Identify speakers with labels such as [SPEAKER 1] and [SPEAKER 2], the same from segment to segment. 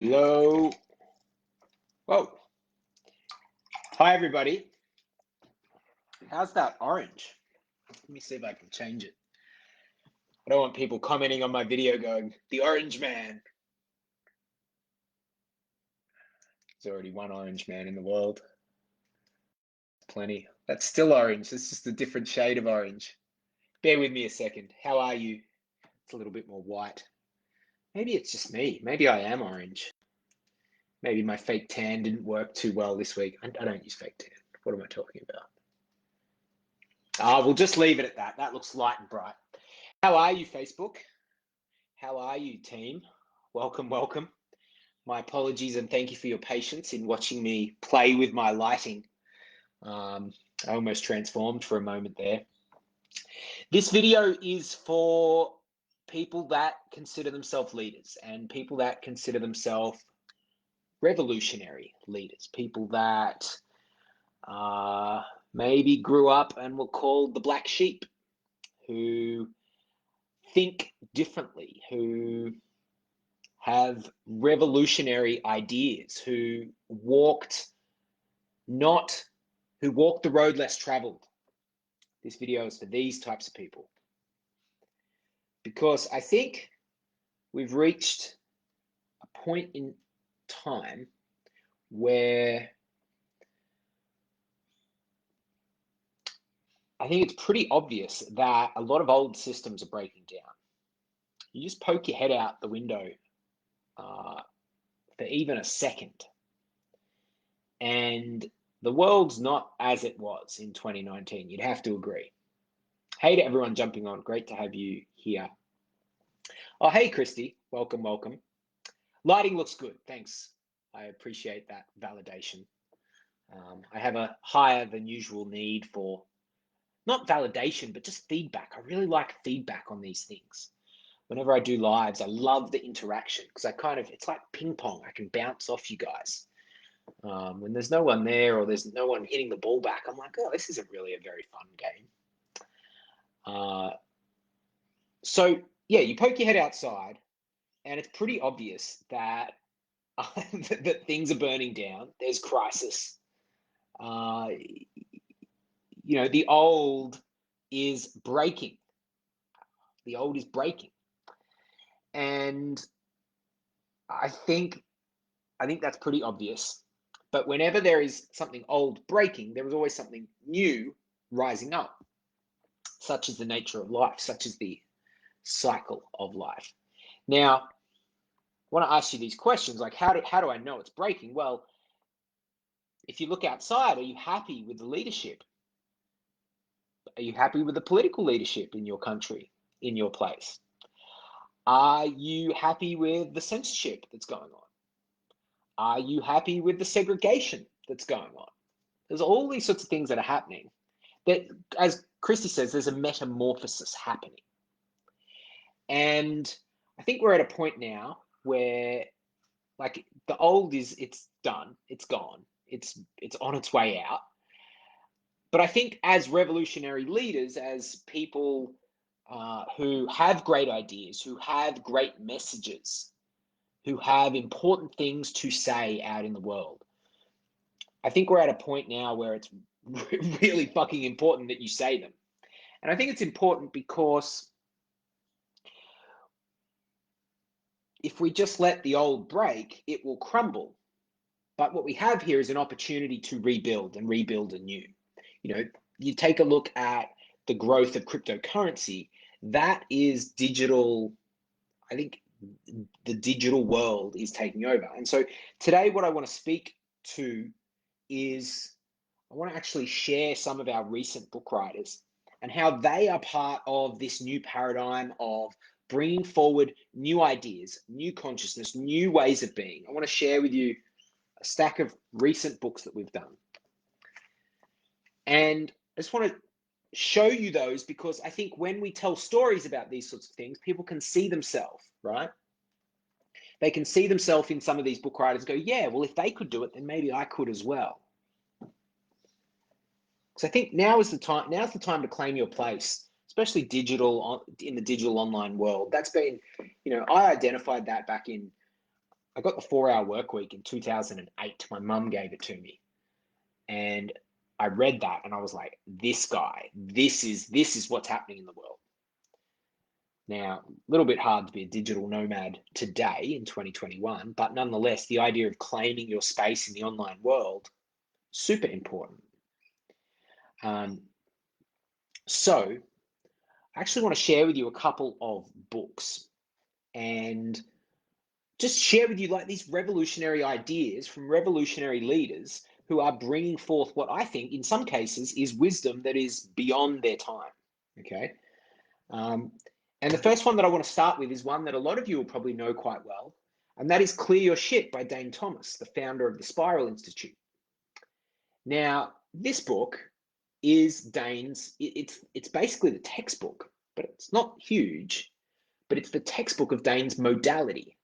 [SPEAKER 1] Hello. Whoa. Hi, everybody. How's that orange? Let me see if I can change it. I don't want people commenting on my video going, the orange man. There's already one orange man in the world. Plenty. That's still orange. It's just a different shade of orange. Bear with me a second. How are you? It's a little bit more white. Maybe it's just me. Maybe I am orange. Maybe my fake tan didn't work too well this week. I don't use fake tan. What am I talking about? We'll just leave it at that. That looks light and bright. How are you, Facebook? How are you, team? Welcome, welcome. My apologies and thank you for your patience in watching me play with my lighting. I almost transformed for a moment there. This video is for people that consider themselves leaders and people that consider themselves revolutionary leaders, people that maybe grew up and were called the black sheep, who think differently, who have revolutionary ideas, who walked the road less traveled. This video is for these types of people. Because I think we've reached a point in time where I think it's pretty obvious that a lot of old systems are breaking down. You just poke your head out the window for even a second, and the world's not as it was in 2019. You'd have to agree. Hey to everyone jumping on. Great to have you here. Oh, hey, Christy. Welcome, welcome. Lighting looks good. Thanks. I appreciate that validation. I have a higher than usual need for not validation, but just feedback. I really like feedback on these things. Whenever I do lives, I love the interaction because it's like ping pong. I can bounce off you guys. When there's no one there or there's no one hitting the ball back, I'm like, oh, this isn't really a very fun game. So yeah, you poke your head outside and it's pretty obvious that, that things are burning down. There's crisis. The old is breaking. The old is breaking. And I think that's pretty obvious. But whenever there is something old breaking, there is always something new rising up, such as the nature of life, such as the cycle of life. Now, I want to ask you these questions, like how do I know it's breaking? Well, if you look outside, are you happy with the leadership? Are you happy with the political leadership in your country, in your place? Are you happy with the censorship that's going on? Are you happy with the segregation that's going on? There's all these sorts of things that are happening that, as Christy says, there's a metamorphosis happening. And I think we're at a point now where, like, the old it's done, it's gone, it's on its way out. But I think as revolutionary leaders, as people who have great ideas, who have great messages, who have important things to say out in the world, I think we're at a point now where it's really fucking important that you say them. And I think it's important because if we just let the old break, it will crumble. But what we have here is an opportunity to rebuild and rebuild anew. You take a look at the growth of cryptocurrency, that is digital. I think the digital world is taking over. And so today what I want to speak to is I want to actually share some of our recent book writers and how they are part of this new paradigm of bringing forward new ideas, new consciousness, new ways of being. I want to share with you a stack of recent books that we've done. And I just want to show you those because I think when we tell stories about these sorts of things, people can see themselves, right? They can see themselves in some of these book writers and go, yeah, well, if they could do it, then maybe I could as well. So I think now's the time to claim your place, especially in the digital online world. That's been, I identified that back in I got the 4-hour work week in 2008. My mum gave it to me. And I read that and I was like, this guy, this is what's happening in the world. Now, a little bit hard to be a digital nomad today in 2021, but nonetheless, the idea of claiming your space in the online world, super important. So I actually want to share with you a couple of books and just share with you like these revolutionary ideas from revolutionary leaders who are bringing forth what I think in some cases is wisdom that is beyond their time, okay? And the first one that I want to start with is one that a lot of you will probably know quite well, and that is Clear Your Shit by Dane Thomas, the founder of the Spiral Institute. Now, this book is Dane's, it's basically the textbook, but it's not huge, but it's the textbook of Dane's modality.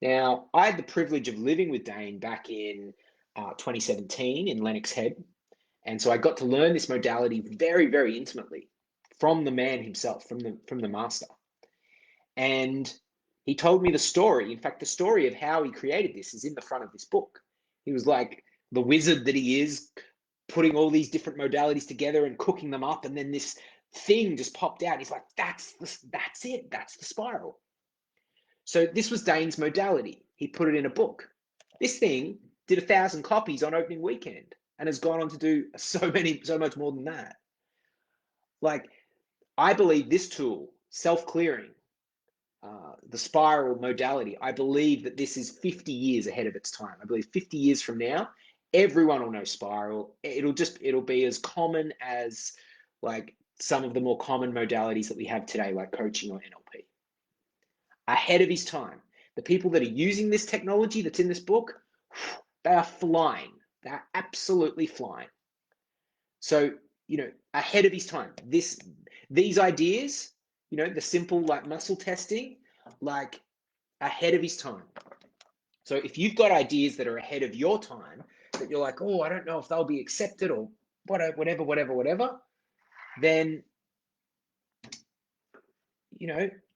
[SPEAKER 1] Now, I had the privilege of living with Dane back in 2017 in Lennox Head, and so I got to learn this modality very, very intimately from the man himself, from the master. And he told me the story. In fact, the story of how he created this is in the front of this book. He was like the wizard that he is, putting all these different modalities together and cooking them up, and then this thing just popped out. He's like, that's it, that's the spiral. So this was Dane's modality. He put it in a book. This thing did 1,000 copies on opening weekend and has gone on to do so much more than that. Like, I believe this tool, self-clearing, the spiral modality, I believe that this is 50 years ahead of its time. I believe 50 years from now, everyone will know spiral. It'll be as common as like some of the more common modalities that we have today, like coaching or NLP. Ahead of his time. The people that are using this technology that's in this book, they are flying. They're absolutely flying. So, ahead of his time. These ideas, the simple like muscle testing, like ahead of his time. So if you've got ideas that are ahead of your time, that you're like, oh, I don't know if they'll be accepted or whatever, then,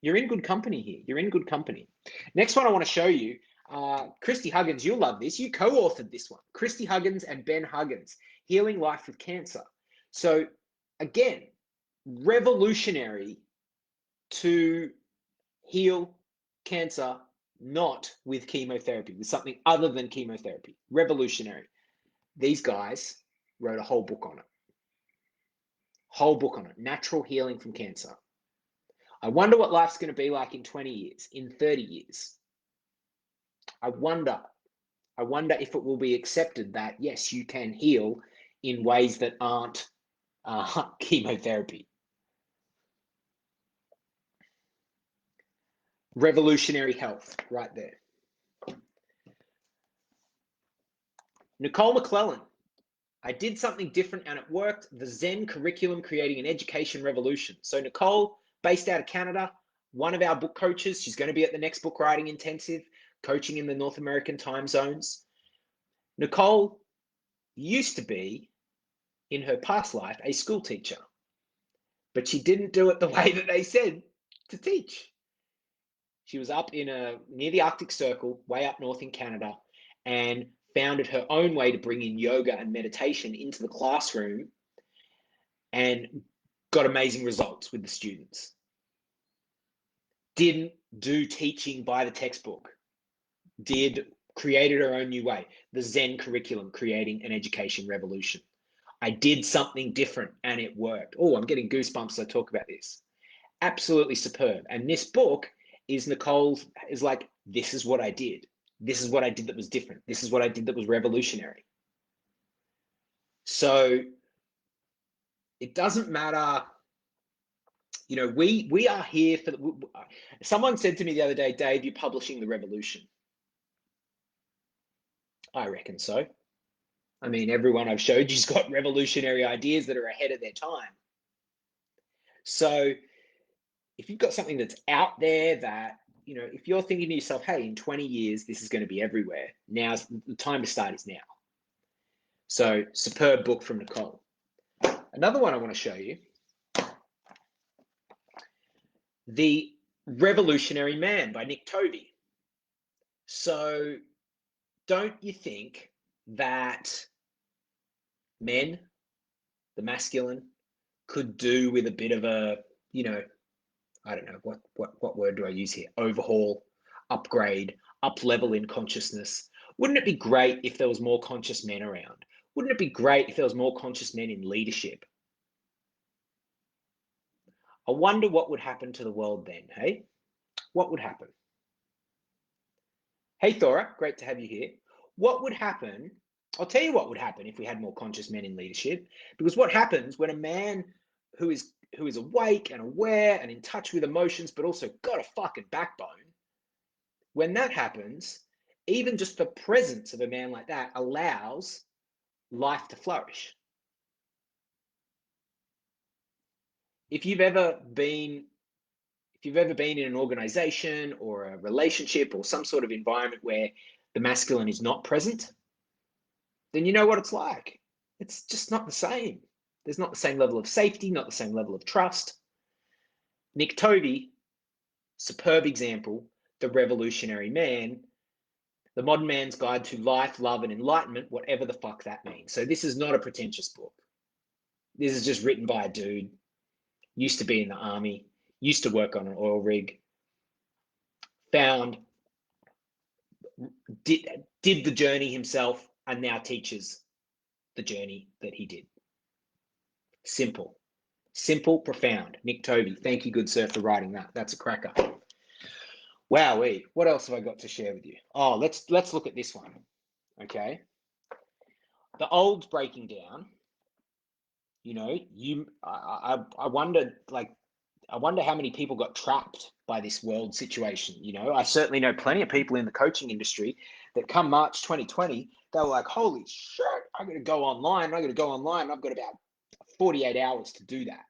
[SPEAKER 1] you're in good company here. You're in good company. Next one I want to show you, Christy Huggins, you'll love this. You co-authored this one. Christy Huggins and Ben Huggins, Healing Life with Cancer. So again, revolutionary to heal cancer, not with chemotherapy, with something other than chemotherapy. Revolutionary. These guys wrote a whole book on it. Whole book on it. Natural healing from cancer. I wonder what life's going to be like in 20 years, in 30 years. I wonder if it will be accepted that, yes, you can heal in ways that aren't chemotherapy. Revolutionary health, right there. Nicole McClellan. I did something different and it worked. The Zen curriculum creating an education revolution. So Nicole, based out of Canada, one of our book coaches. She's going to be at the next book writing intensive, coaching in the North American time zones. Nicole used to be, in her past life, a school teacher, but she didn't do it the way that they said to teach. She was up near the Arctic Circle, way up north in Canada, and founded her own way to bring in yoga and meditation into the classroom and got amazing results with the students. Didn't do teaching by the textbook. Created her own new way. The Zen curriculum, creating an education revolution. I did something different and it worked. Oh, I'm getting goosebumps as I talk about this. Absolutely superb. And this book is Nicole's, is like, this is what I did. This is what I did that was different. This is what I did that was revolutionary. So it doesn't matter. We are here for, someone said to me the other day, Dave, you're publishing the revolution. I reckon so. I mean, everyone I've showed you's got revolutionary ideas that are ahead of their time. So if you've got something that's out there that, if you're thinking to yourself, hey, in 20 years, this is going to be everywhere. Now's the time to start is now. So superb book from Nicole. Another one I want to show you, The Revolutionary Man by Nick Tovey. So don't you think that men, the masculine, could do with a bit of a, you know, I don't know, what word do I use here? Overhaul, upgrade, up level in consciousness. Wouldn't it be great if there was more conscious men around? Wouldn't it be great if there was more conscious men in leadership? I wonder what would happen to the world then, hey? What would happen? Hey, Thora, great to have you here. What would happen? I'll tell you what would happen if we had more conscious men in leadership. Because what happens when a man who is awake and aware and in touch with emotions, but also got a fucking backbone, when that happens, even just the presence of a man like that allows life to flourish. If you've ever been in an organization or a relationship or some sort of environment where the masculine is not present, then you know what it's like. It's just not the same. There's not the same level of safety, not the same level of trust. Nick Tovey, superb example, the revolutionary man, the modern man's guide to life, love, and enlightenment, whatever the fuck that means. So this is not a pretentious book. This is just written by a dude, used to be in the army, used to work on an oil rig, did the journey himself, and now teaches the journey that he did. Simple, profound. Nick Tovey, thank you, good sir, for writing that. That's a cracker. Wowee, what else have I got to share with you? Oh, let's look at this one. Okay, the old's breaking down. You know, I wonder, like, I wonder how many people got trapped by this world situation. You know, I certainly know plenty of people in the coaching industry that come March 2020, they were like, holy shit, I got to go online. I've got about 48 hours to do that.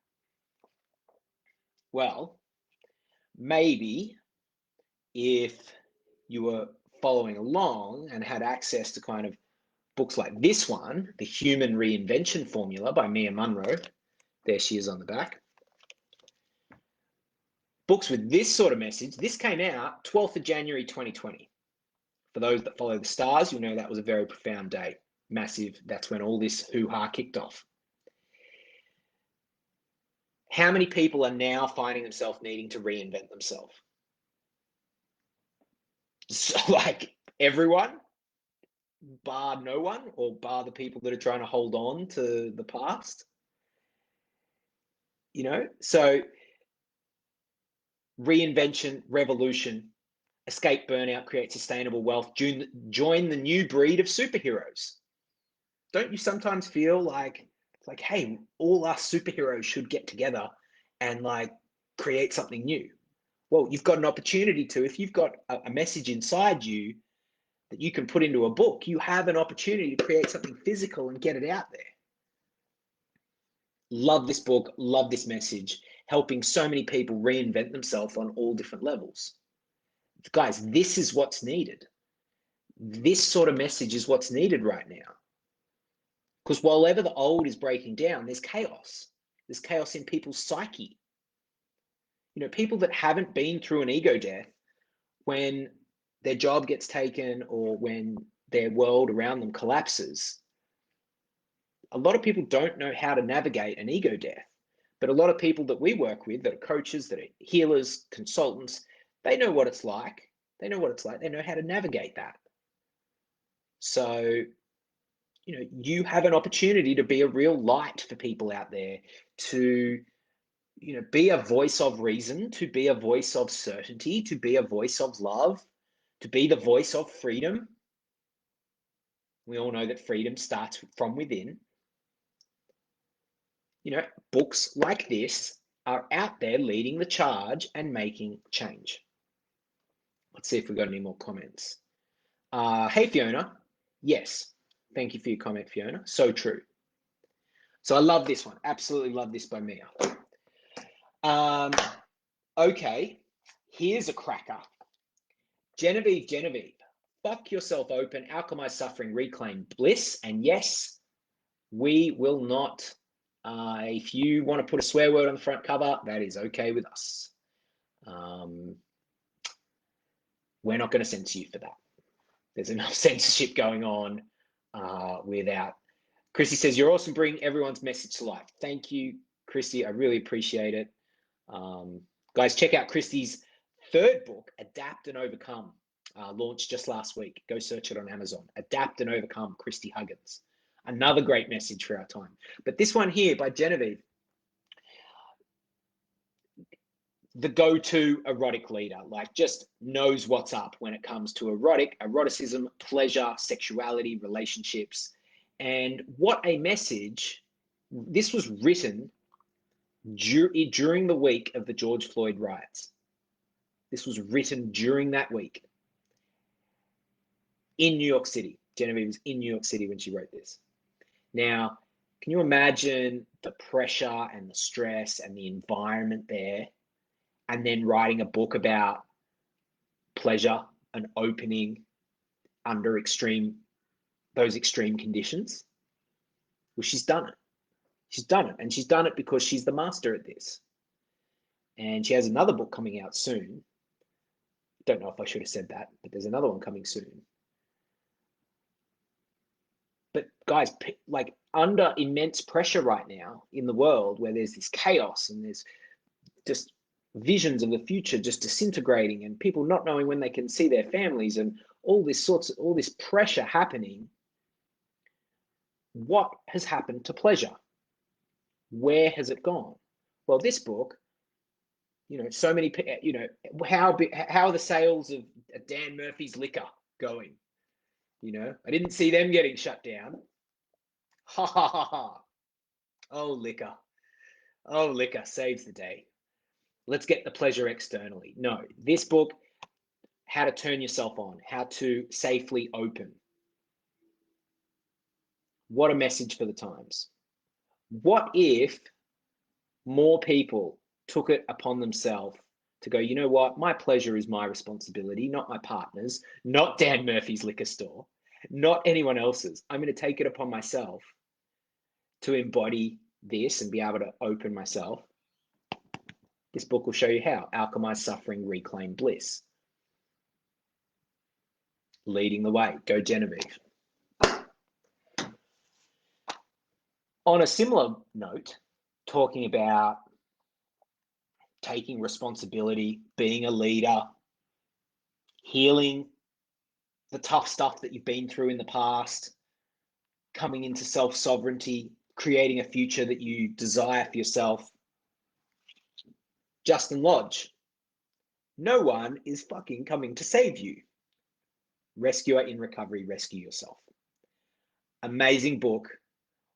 [SPEAKER 1] Well, maybe if you were following along and had access to kind of books like this one, The Human Reinvention Formula by Mia Munro, there she is on the back. Books with this sort of message, this came out 12th of January 2020. For those that follow the stars, you'll know that was a very profound day. Massive. That's when all this hoo-ha kicked off. How many people are now finding themselves needing to reinvent themselves? So, like, everyone, bar no one, or bar the people that are trying to hold on to the past? You know, so reinvention, revolution, escape burnout, create sustainable wealth, join the new breed of superheroes. Don't you sometimes feel like, it's like, hey, all us superheroes should get together and like create something new? Well, you've got an opportunity to, if you've got a message inside you that you can put into a book, you have an opportunity to create something physical and get it out there. Love this book, love this message, helping so many people reinvent themselves on all different levels. Guys, this is what's needed. This sort of message is what's needed right now. Because while ever the old is breaking down, there's chaos. There's chaos in people's psyche. You know, people that haven't been through an ego death, when their job gets taken or when their world around them collapses, a lot of people don't know how to navigate an ego death. But a lot of people that we work with, that are coaches, that are healers, consultants, they know what it's like. They know what it's like. They know how to navigate that. So, you know, you have an opportunity to be a real light for people out there, to, you know, be a voice of reason, to be a voice of certainty, to be a voice of love, to be the voice of freedom. We all know that freedom starts from within. You know, books like this are out there leading the charge and making change. Let's see if we've got any more comments. Hey, Fiona. Yes. Thank you for your comment, Fiona. So true. So I love this one. Absolutely love this by Mia. Okay. Here's a cracker. Genevieve. Fuck yourself open, alchemize suffering, reclaim bliss. And yes, we will not. If you want to put a swear word on the front cover, that is okay with us. We're not going to censor you for that. There's enough censorship going on without. Chrissy says, you're awesome, bring everyone's message to life. Thank you, Chrissy. I really appreciate it. Guys, check out Christy's third book, Adapt and Overcome, launched just last week. Go search it on Amazon. Adapt and Overcome, Christy Huggins. Another great message for our time. But this one here by Genevieve, the go-to erotic leader, like just knows what's up when it comes to eroticism, pleasure, sexuality, relationships. And what a message. This was written during the week of the George Floyd riots. This was written during that week in New York City. Genevieve was in New York City when she wrote this. Now, can you imagine the pressure and the stress and the environment there, and then writing a book about pleasure and opening under those extreme conditions? Well, she's done it. She's done it, and she's done it because she's the master at this. And she has another book coming out soon. Don't know if I should have said that, but there's another one coming soon. But guys, like under immense pressure right now in the world, where there's this chaos and there's just visions of the future just disintegrating and people not knowing when they can see their families and all this pressure happening, what has happened to pleasure? Where has it gone? Well, this book, so many, how are the sales of Dan Murphy's liquor going? I didn't see them getting shut down. Ha ha ha ha. Oh, liquor saves the day. Let's get the pleasure externally. No, this book, how to turn yourself on, how to safely open. What a message for the times. What if more people took it upon themselves to go, you know what, my pleasure is my responsibility, not my partner's, not Dan Murphy's liquor store, not anyone else's. I'm going to take it upon myself to embody this and be able to open myself. This book will show you how. Alchemize suffering, reclaim bliss. Leading the way. Go Genevieve. On a similar note, talking about taking responsibility, being a leader, healing the tough stuff that you've been through in the past, coming into self-sovereignty, creating a future that you desire for yourself. Justin Lodge. No one is fucking coming to save you. Rescuer in Recovery, Rescue Yourself. Amazing book.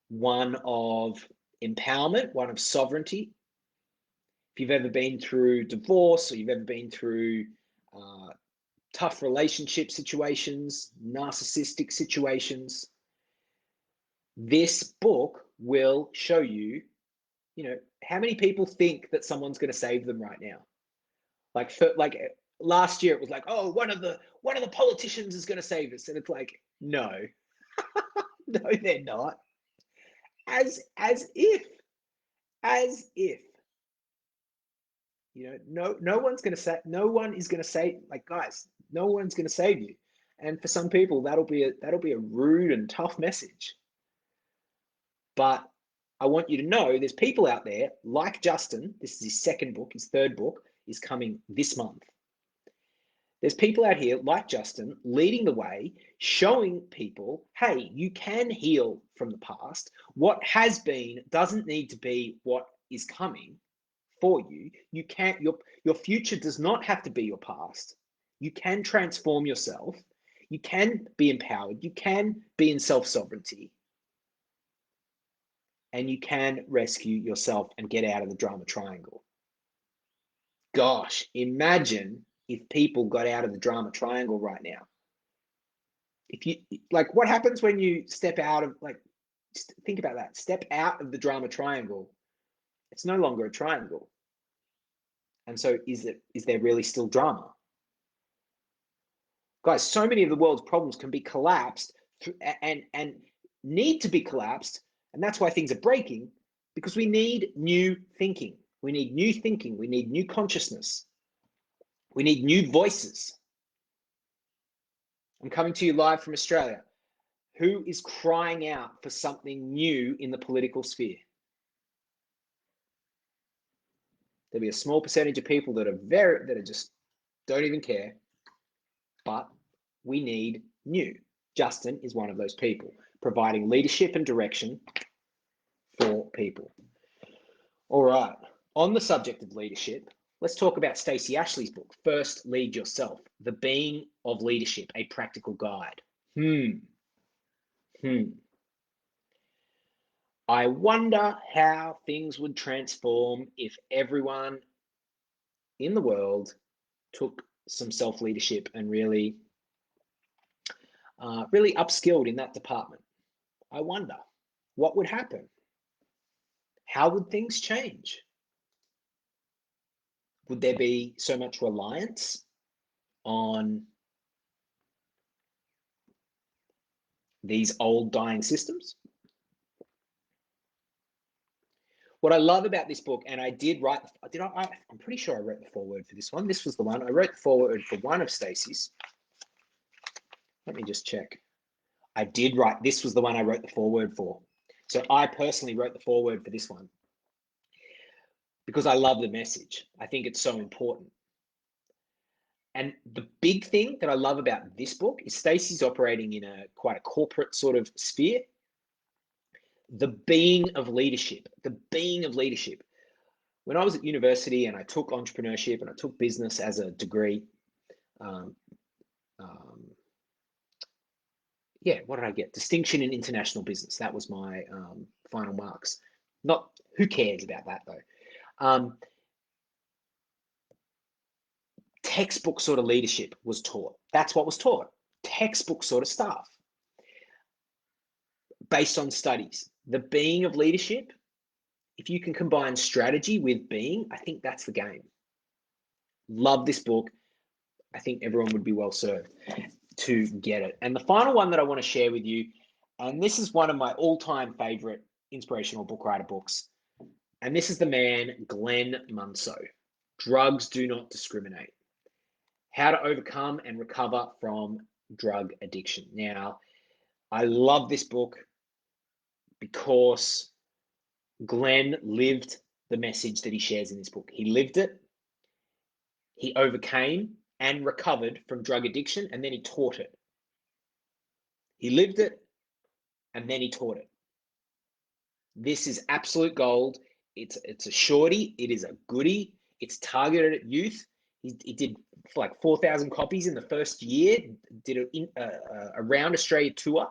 [SPEAKER 1] One of empowerment, one of sovereignty. If you've ever been through divorce or you've ever been through tough relationship situations, narcissistic situations, this book will show you, how many people think that someone's going to save them right now? Like last year, it was like, oh, one of the politicians is going to save us, and it's like, no, no, they're not. As if, no one's going to say, no one is going to say, like, guys, no one's going to save you. And for some people, that'll be a rude and tough message. But I want you to know there's people out there like Justin. This is his second book. His third book is coming this month. There's people out here like Justin leading the way, showing people, hey, you can heal from the past. What has been doesn't need to be what is coming for you. You can't, your future does not have to be your past. You can transform yourself. You can be empowered. You can be in self-sovereignty. And you can rescue yourself and get out of the drama triangle. Gosh, imagine if people got out of the drama triangle right now. If you, like, what happens when you step out of, like, think about that. Step out of the drama triangle. It's no longer a triangle. And so is there really still drama? Guys, so many of the world's problems can be collapsed and need to be collapsed. And that's why things are breaking, because we need new thinking. We need new thinking. We need new consciousness. We need new voices. I'm coming to you live from Australia. Who is crying out for something new in the political sphere? There'll be a small percentage of people that are just don't even care, but we need new. Justin is one of those people, providing leadership and direction for people. All right, on the subject of leadership, let's talk about Stacey Ashley's book, First Lead Yourself, The Being of Leadership, a Practical Guide. I wonder how things would transform if everyone in the world took some self-leadership and really upskilled in that department. I wonder what would happen. How would things change? Would there be so much reliance on these old dying systems? What I love about this book, and I did write, I'm pretty sure I wrote the foreword for this one. This was the one. I wrote the foreword for one of Stacey's. Let me just check. I did write, this was the one I wrote the foreword for. So I personally wrote the foreword for this one because I love the message. I think it's so important. And the big thing that I love about this book is Stacey's operating in quite a corporate sort of sphere. The being of leadership, the being of leadership. When I was at university and I took entrepreneurship and I took business as a degree, what did I get? Distinction in international business. That was my final marks. Not, who cares about that though? Textbook sort of leadership was taught. That's what was taught. Textbook sort of stuff based on studies. The being of leadership, if you can combine strategy with being, I think that's the game. Love this book. I think everyone would be well served to get it. And the final one that I want to share with you, and this is one of my all-time favorite inspirational book writer books, and this is the man, Glen Munso. Drugs Do Not Discriminate. How to Overcome and Recover from Drug Addiction. Now, I love this book because Glenn lived the message that he shares in this book. He lived it, he overcame and recovered from drug addiction, and then he taught it. He lived it, and then he taught it. This is absolute gold. It's a shorty. It is a goodie. It's targeted at youth. He did like 4,000 copies in the first year, did a round Australia tour,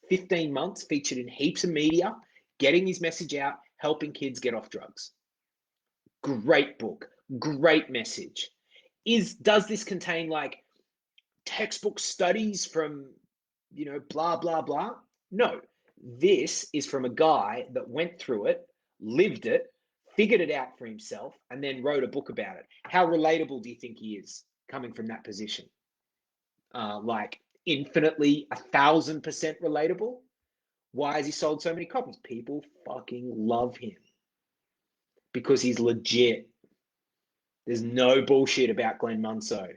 [SPEAKER 1] 15 months, featured in heaps of media, getting his message out, helping kids get off drugs. Great book, great message. Does this contain like textbook studies from, blah, blah, blah? No, this is from a guy that went through it, lived it, figured it out for himself, and then wrote a book about it. How relatable do you think he is coming from that position? Like infinitely 1,000% relatable. Why has he sold so many copies? People fucking love him because he's legit. There's no bullshit about Glen Munso.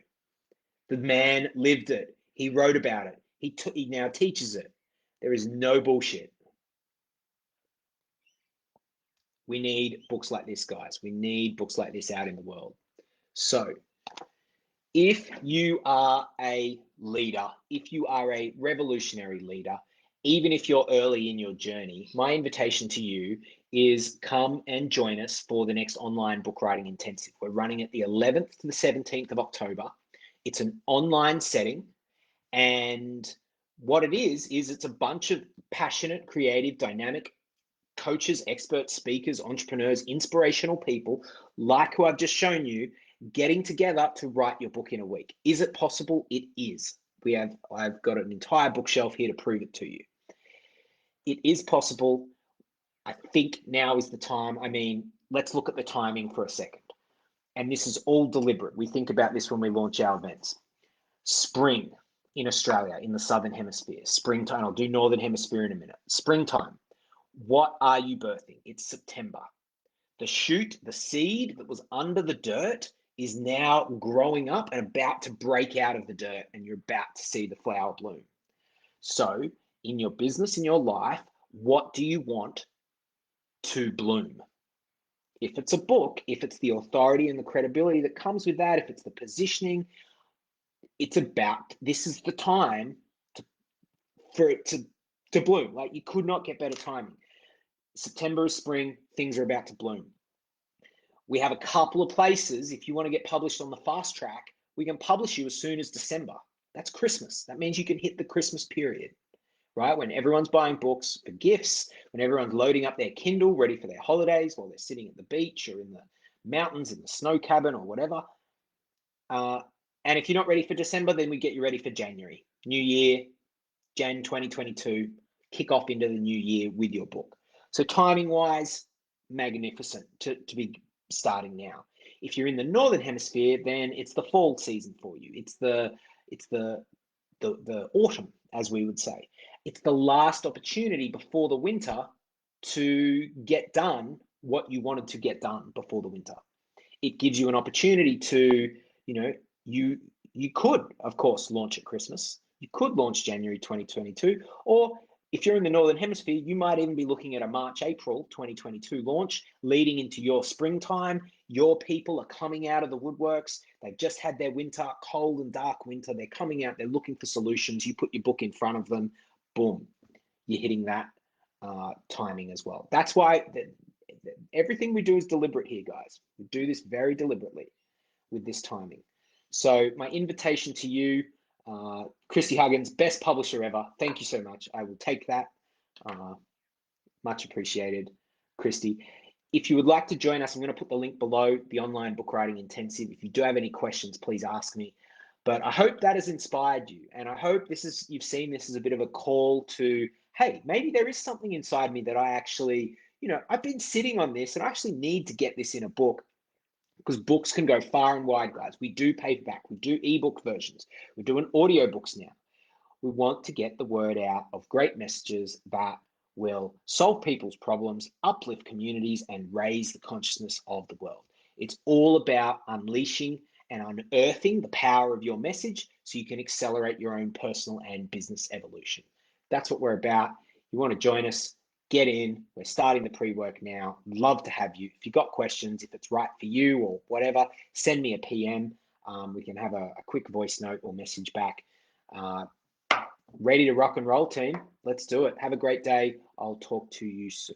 [SPEAKER 1] The man lived it. He wrote about it. He now teaches it. There is no bullshit. We need books like this, guys. We need books like this out in the world. So, if you are a leader, if you are a revolutionary leader, even if you're early in your journey, my invitation to you is come and join us for the next online book writing intensive. We're running it the 11th to the 17th of October. It's an online setting. And what it is it's a bunch of passionate, creative, dynamic coaches, experts, speakers, entrepreneurs, inspirational people like who I've just shown you, getting together to write your book in a week. Is it possible? It is. I've got an entire bookshelf here to prove it to you. It is possible. I think now is the time. I mean, let's look at the timing for a second. And this is all deliberate. We think about this when we launch our events. Spring in Australia, in the Southern Hemisphere. Springtime. I'll do Northern Hemisphere in a minute. Springtime. What are you birthing? It's September. The shoot, the seed that was under the dirt is now growing up and about to break out of the dirt, and you're about to see the flower bloom. So in your business, in your life, what do you want to bloom? If it's a book, if it's the authority and the credibility that comes with that, if it's the positioning, it's about, this is the time for it to bloom. Like, you could not get better timing. September is spring, things are about to bloom. We have a couple of places, if you want to get published on the fast track, we can publish you as soon as December. That's Christmas. That means you can hit the Christmas period, right? When everyone's buying books for gifts, when everyone's loading up their Kindle, ready for their holidays while they're sitting at the beach or in the mountains, in the snow cabin or whatever. And if you're not ready for December, then we get you ready for January. New year, Jan 2022, kick off into the new year with your book. So timing-wise, magnificent to be starting now. If you're in the Northern Hemisphere, then it's the fall season for you. It's the autumn, as we would say. It's the last opportunity before the winter to get done what you wanted to get done before the winter. It gives you an opportunity to, you could, of course, launch at Christmas. You could launch January 2022, or if you're in the Northern Hemisphere, you might even be looking at a March, April 2022 launch leading into your springtime. Your people are coming out of the woodworks. They've just had their winter, cold and dark winter. They're coming out. They're looking for solutions. You put your book in front of them. Boom. You're hitting that timing as well. That's why everything we do is deliberate here, guys. We do this very deliberately with this timing. So my invitation to you, Christy Huggins, best publisher ever. Thank you so much. I will take that. Much appreciated, Christy. If you would like to join us, I'm going to put the link below, the online book writing intensive. If you do have any questions, please ask me. But I hope that has inspired you. And I hope you've seen this as a bit of a call to, hey, maybe there is something inside me that I actually, I've been sitting on this and I actually need to get this in a book. Because books can go far and wide, guys. We do paperback, we do ebook versions, we're doing audiobooks now. We want to get the word out of great messages that will solve people's problems, uplift communities, and raise the consciousness of the world. It's all about unleashing and unearthing the power of your message so you can accelerate your own personal and business evolution. That's what we're about. You want to join us? Get in. We're starting the pre-work now. Love to have you. If you've got questions, if it's right for you or whatever, send me a PM. We can have a quick voice note or message back. Ready to rock and roll, team. Let's do it. Have a great day. I'll talk to you soon.